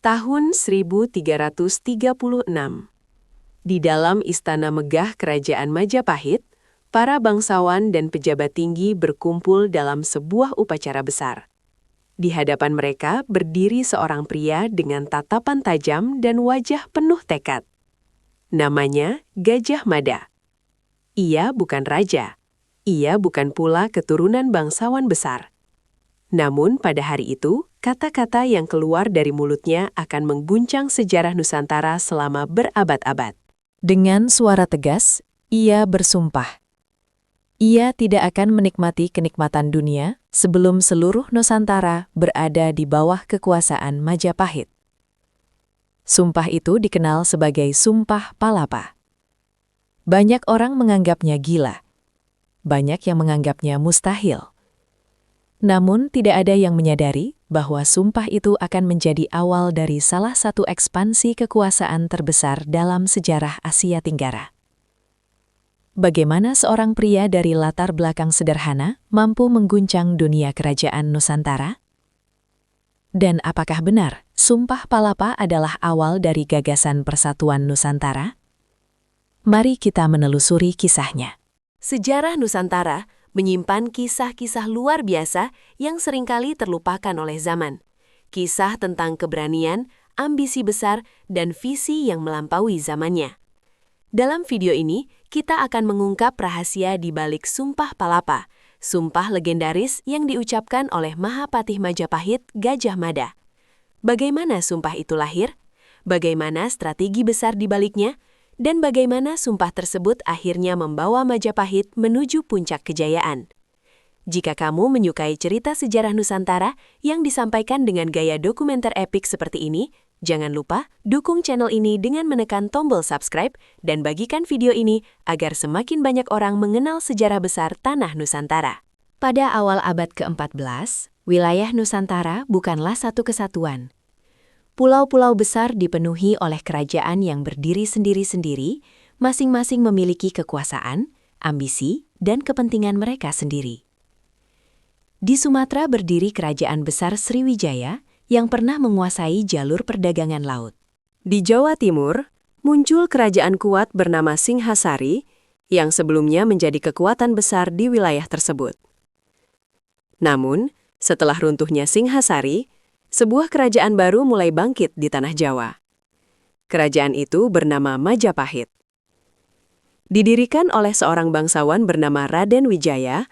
Tahun 1336. Di dalam istana megah Kerajaan Majapahit, para bangsawan dan pejabat tinggi berkumpul dalam sebuah upacara besar. Di hadapan mereka berdiri seorang pria dengan tatapan tajam dan wajah penuh tekad. Namanya Gajah Mada. Ia bukan raja. Ia bukan pula keturunan bangsawan besar. Namun pada hari itu, kata-kata yang keluar dari mulutnya akan mengguncang sejarah Nusantara selama berabad-abad. Dengan suara tegas, ia bersumpah. Ia tidak akan menikmati kenikmatan dunia sebelum seluruh Nusantara berada di bawah kekuasaan Majapahit. Sumpah itu dikenal sebagai Sumpah Palapa. Banyak orang menganggapnya gila. Banyak yang menganggapnya mustahil. Namun tidak ada yang menyadari bahwa sumpah itu akan menjadi awal dari salah satu ekspansi kekuasaan terbesar dalam sejarah Asia Tenggara. Bagaimana seorang pria dari latar belakang sederhana mampu mengguncang dunia kerajaan Nusantara? Dan apakah benar Sumpah Palapa adalah awal dari gagasan Persatuan Nusantara? Mari kita menelusuri kisahnya. Sejarah Nusantara menyimpan kisah-kisah luar biasa yang seringkali terlupakan oleh zaman. Kisah tentang keberanian, ambisi besar, dan visi yang melampaui zamannya. Dalam video ini, kita akan mengungkap rahasia di balik Sumpah Palapa, sumpah legendaris yang diucapkan oleh Mahapatih Majapahit Gajah Mada. Bagaimana sumpah itu lahir? Bagaimana strategi besar di baliknya? Dan bagaimana sumpah tersebut akhirnya membawa Majapahit menuju puncak kejayaan. Jika kamu menyukai cerita sejarah Nusantara yang disampaikan dengan gaya dokumenter epik seperti ini, jangan lupa dukung channel ini dengan menekan tombol subscribe dan bagikan video ini agar semakin banyak orang mengenal sejarah besar tanah Nusantara. Pada awal abad ke-14, wilayah Nusantara bukanlah satu kesatuan. Pulau-pulau besar dipenuhi oleh kerajaan yang berdiri sendiri-sendiri, masing-masing memiliki kekuasaan, ambisi, dan kepentingan mereka sendiri. Di Sumatera berdiri kerajaan besar Sriwijaya yang pernah menguasai jalur perdagangan laut. Di Jawa Timur, muncul kerajaan kuat bernama Singhasari yang sebelumnya menjadi kekuatan besar di wilayah tersebut. Namun, setelah runtuhnya Singhasari, sebuah kerajaan baru mulai bangkit di tanah Jawa. Kerajaan itu bernama Majapahit. Didirikan oleh seorang bangsawan bernama Raden Wijaya,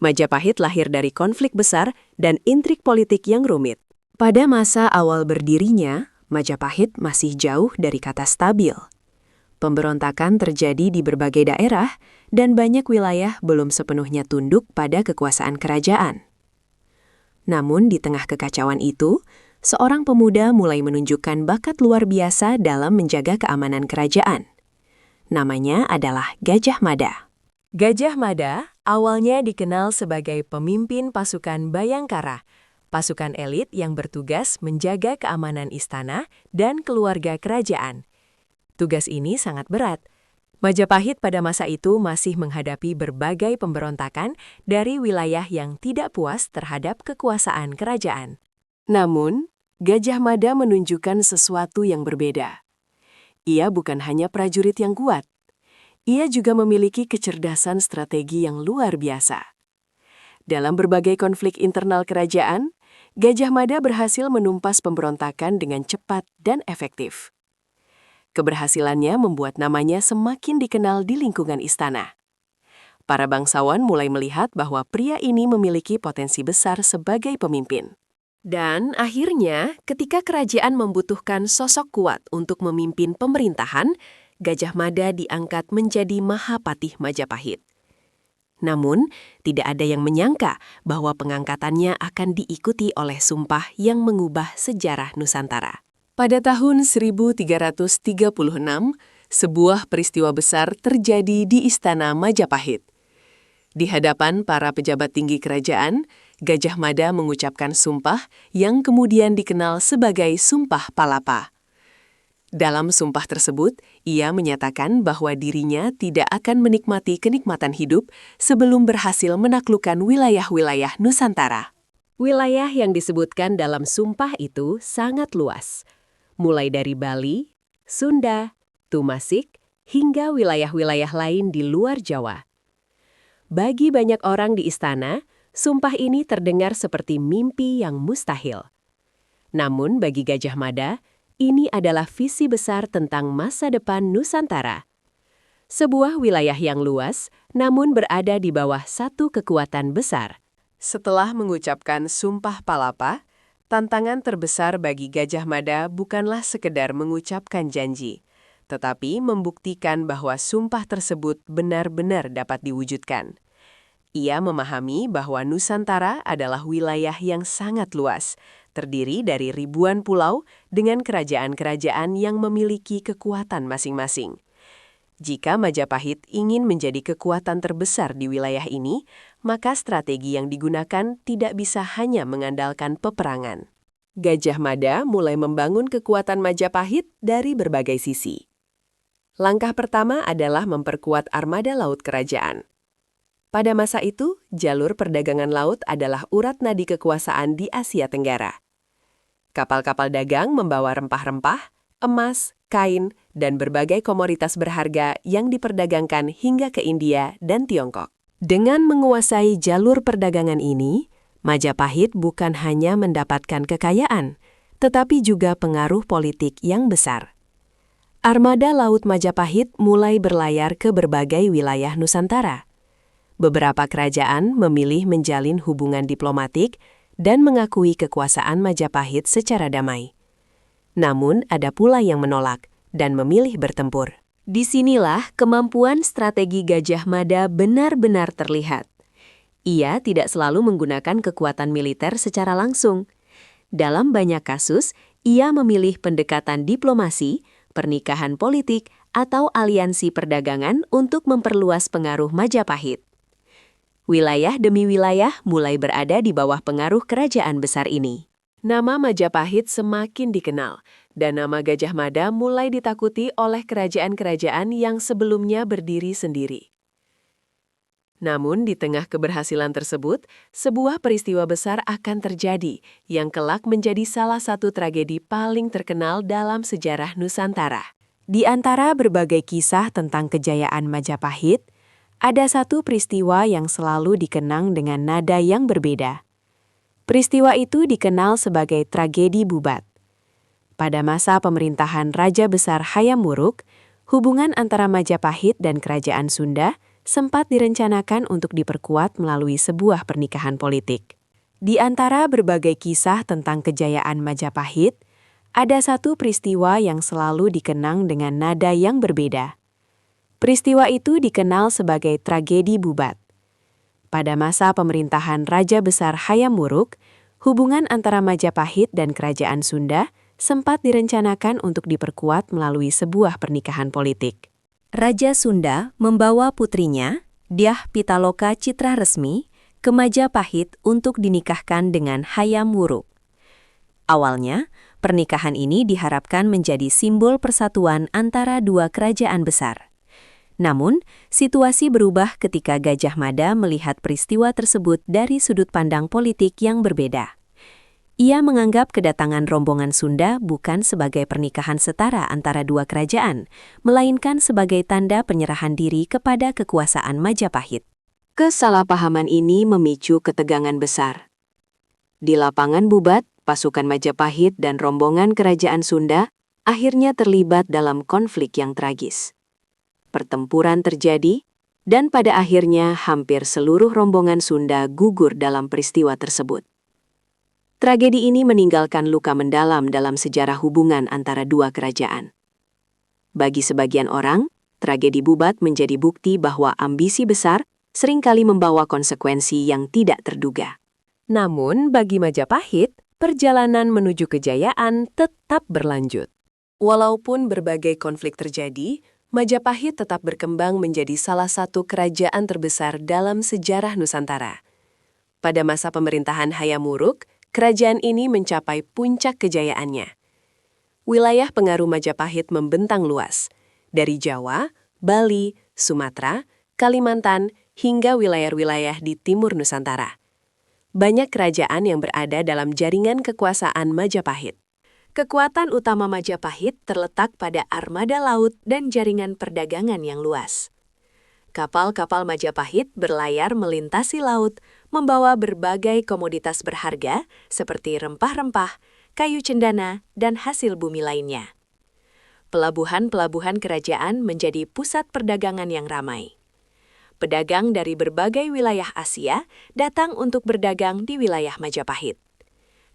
Majapahit lahir dari konflik besar dan intrik politik yang rumit. Pada masa awal berdirinya, Majapahit masih jauh dari kata stabil. Pemberontakan terjadi di berbagai daerah dan banyak wilayah belum sepenuhnya tunduk pada kekuasaan kerajaan. Namun di tengah kekacauan itu, seorang pemuda mulai menunjukkan bakat luar biasa dalam menjaga keamanan kerajaan. Namanya adalah Gajah Mada. Gajah Mada awalnya dikenal sebagai pemimpin pasukan Bayangkara, pasukan elit yang bertugas menjaga keamanan istana dan keluarga kerajaan. Tugas ini sangat berat. Majapahit pada masa itu masih menghadapi berbagai pemberontakan dari wilayah yang tidak puas terhadap kekuasaan kerajaan. Namun, Gajah Mada menunjukkan sesuatu yang berbeda. Ia bukan hanya prajurit yang kuat. Ia juga memiliki kecerdasan strategi yang luar biasa. Dalam berbagai konflik internal kerajaan, Gajah Mada berhasil menumpas pemberontakan dengan cepat dan efektif. Keberhasilannya membuat namanya semakin dikenal di lingkungan istana. Para bangsawan mulai melihat bahwa pria ini memiliki potensi besar sebagai pemimpin. Dan akhirnya, ketika kerajaan membutuhkan sosok kuat untuk memimpin pemerintahan, Gajah Mada diangkat menjadi Mahapatih Majapahit. Namun, tidak ada yang menyangka bahwa pengangkatannya akan diikuti oleh sumpah yang mengubah sejarah Nusantara. Pada tahun 1336, sebuah peristiwa besar terjadi di Istana Majapahit. Di hadapan para pejabat tinggi kerajaan, Gajah Mada mengucapkan sumpah yang kemudian dikenal sebagai Sumpah Palapa. Dalam sumpah tersebut, ia menyatakan bahwa dirinya tidak akan menikmati kenikmatan hidup sebelum berhasil menaklukkan wilayah-wilayah Nusantara. Wilayah yang disebutkan dalam sumpah itu sangat luas. mulai dari Bali, Sunda, Tumasik, hingga wilayah-wilayah lain di luar Jawa. Bagi banyak orang di istana, sumpah ini terdengar seperti mimpi yang mustahil. Namun bagi Gajah Mada, ini adalah visi besar tentang masa depan Nusantara. Sebuah wilayah yang luas, namun berada di bawah satu kekuatan besar. Setelah mengucapkan Sumpah Palapa, tantangan terbesar bagi Gajah Mada bukanlah sekedar mengucapkan janji, tetapi membuktikan bahwa sumpah tersebut benar-benar dapat diwujudkan. Ia memahami bahwa Nusantara adalah wilayah yang sangat luas, terdiri dari ribuan pulau dengan kerajaan-kerajaan yang memiliki kekuatan masing-masing. Jika Majapahit ingin menjadi kekuatan terbesar di wilayah ini, maka strategi yang digunakan tidak bisa hanya mengandalkan peperangan. Gajah Mada mulai membangun kekuatan Majapahit dari berbagai sisi. Langkah pertama adalah memperkuat armada laut kerajaan. Pada masa itu, jalur perdagangan laut adalah urat nadi kekuasaan di Asia Tenggara. Kapal-kapal dagang membawa rempah-rempah, emas, kain, dan berbagai komoditas berharga yang diperdagangkan hingga ke India dan Tiongkok. Dengan menguasai jalur perdagangan ini, Majapahit bukan hanya mendapatkan kekayaan, tetapi juga pengaruh politik yang besar. Armada Laut Majapahit mulai berlayar ke berbagai wilayah Nusantara. Beberapa kerajaan memilih menjalin hubungan diplomatik dan mengakui kekuasaan Majapahit secara damai. Namun, ada pula yang menolak dan memilih bertempur. Disinilah kemampuan strategi Gajah Mada benar-benar terlihat. Ia tidak selalu menggunakan kekuatan militer secara langsung. Dalam banyak kasus, ia memilih pendekatan diplomasi, pernikahan politik, atau aliansi perdagangan untuk memperluas pengaruh Majapahit. Wilayah demi wilayah mulai berada di bawah pengaruh kerajaan besar ini. Nama Majapahit semakin dikenal, dan nama Gajah Mada mulai ditakuti oleh kerajaan-kerajaan yang sebelumnya berdiri sendiri. Namun, di tengah keberhasilan tersebut, sebuah peristiwa besar akan terjadi yang kelak menjadi salah satu tragedi paling terkenal dalam sejarah Nusantara. Di antara berbagai kisah tentang kejayaan Majapahit, ada satu peristiwa yang selalu dikenang dengan nada yang berbeda. Peristiwa itu dikenal sebagai tragedi Bubat. Pada masa pemerintahan Raja Besar Hayam Wuruk, hubungan antara Majapahit dan Kerajaan Sunda sempat direncanakan untuk diperkuat melalui sebuah pernikahan politik. Di antara berbagai kisah tentang kejayaan Majapahit, ada satu peristiwa yang selalu dikenang dengan nada yang berbeda. Peristiwa itu dikenal sebagai tragedi Bubat. Pada masa pemerintahan Raja Besar Hayam Wuruk, hubungan antara Majapahit dan Kerajaan Sunda sempat direncanakan untuk diperkuat melalui sebuah pernikahan politik. Raja Sunda membawa putrinya, Dyah Pitaloka Citra Resmi, ke Majapahit untuk dinikahkan dengan Hayam Wuruk. Awalnya, pernikahan ini diharapkan menjadi simbol persatuan antara dua kerajaan besar. Namun, situasi berubah ketika Gajah Mada melihat peristiwa tersebut dari sudut pandang politik yang berbeda. Ia menganggap kedatangan rombongan Sunda bukan sebagai pernikahan setara antara dua kerajaan, melainkan sebagai tanda penyerahan diri kepada kekuasaan Majapahit. Kesalahpahaman ini memicu ketegangan besar. Di lapangan Bubat, pasukan Majapahit dan rombongan kerajaan Sunda akhirnya terlibat dalam konflik yang tragis. Pertempuran terjadi, dan pada akhirnya hampir seluruh rombongan Sunda gugur dalam peristiwa tersebut. Tragedi ini meninggalkan luka mendalam dalam sejarah hubungan antara dua kerajaan. Bagi sebagian orang, tragedi Bubat menjadi bukti bahwa ambisi besar seringkali membawa konsekuensi yang tidak terduga. Namun, bagi Majapahit, perjalanan menuju kejayaan tetap berlanjut. Walaupun berbagai konflik terjadi, Majapahit tetap berkembang menjadi salah satu kerajaan terbesar dalam sejarah Nusantara. Pada masa pemerintahan Hayam Wuruk, kerajaan ini mencapai puncak kejayaannya. Wilayah pengaruh Majapahit membentang luas, dari Jawa, Bali, Sumatera, Kalimantan, hingga wilayah-wilayah di timur Nusantara. Banyak kerajaan yang berada dalam jaringan kekuasaan Majapahit. Kekuatan utama Majapahit terletak pada armada laut dan jaringan perdagangan yang luas. Kapal-kapal Majapahit berlayar melintasi laut, membawa berbagai komoditas berharga seperti rempah-rempah, kayu cendana, dan hasil bumi lainnya. Pelabuhan-pelabuhan kerajaan menjadi pusat perdagangan yang ramai. Pedagang dari berbagai wilayah Asia datang untuk berdagang di wilayah Majapahit.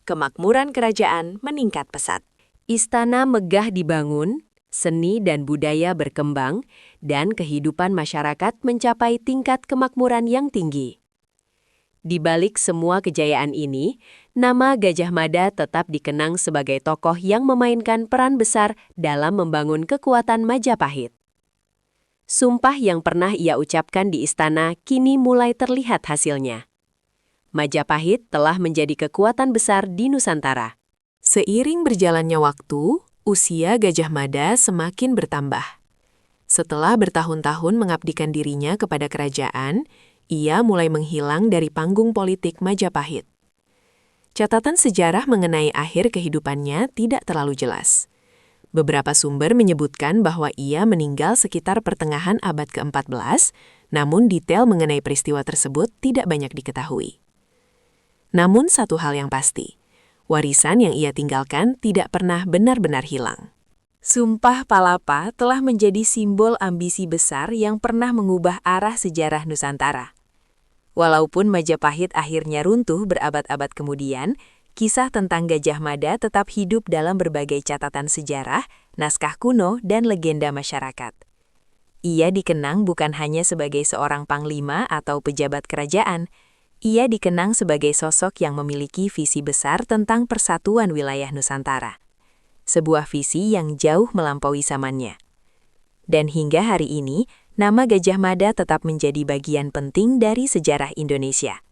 Kemakmuran kerajaan meningkat pesat. Istana megah dibangun, seni dan budaya berkembang, dan kehidupan masyarakat mencapai tingkat kemakmuran yang tinggi. Di balik semua kejayaan ini, nama Gajah Mada tetap dikenang sebagai tokoh yang memainkan peran besar dalam membangun kekuatan Majapahit. Sumpah yang pernah ia ucapkan di istana kini mulai terlihat hasilnya. Majapahit telah menjadi kekuatan besar di Nusantara. Seiring berjalannya waktu, usia Gajah Mada semakin bertambah. Setelah bertahun-tahun mengabdikan dirinya kepada kerajaan, ia mulai menghilang dari panggung politik Majapahit. Catatan sejarah mengenai akhir kehidupannya tidak terlalu jelas. Beberapa sumber menyebutkan bahwa ia meninggal sekitar pertengahan abad ke-14, namun detail mengenai peristiwa tersebut tidak banyak diketahui. Namun satu hal yang pasti, warisan yang ia tinggalkan tidak pernah benar-benar hilang. Sumpah Palapa telah menjadi simbol ambisi besar yang pernah mengubah arah sejarah Nusantara. Walaupun Majapahit akhirnya runtuh berabad-abad kemudian, kisah tentang Gajah Mada tetap hidup dalam berbagai catatan sejarah, naskah kuno, dan legenda masyarakat. Ia dikenang bukan hanya sebagai seorang panglima atau pejabat kerajaan, ia dikenang sebagai sosok yang memiliki visi besar tentang persatuan wilayah Nusantara. Sebuah visi yang jauh melampaui zamannya. Dan hingga hari ini, nama Gajah Mada tetap menjadi bagian penting dari sejarah Indonesia.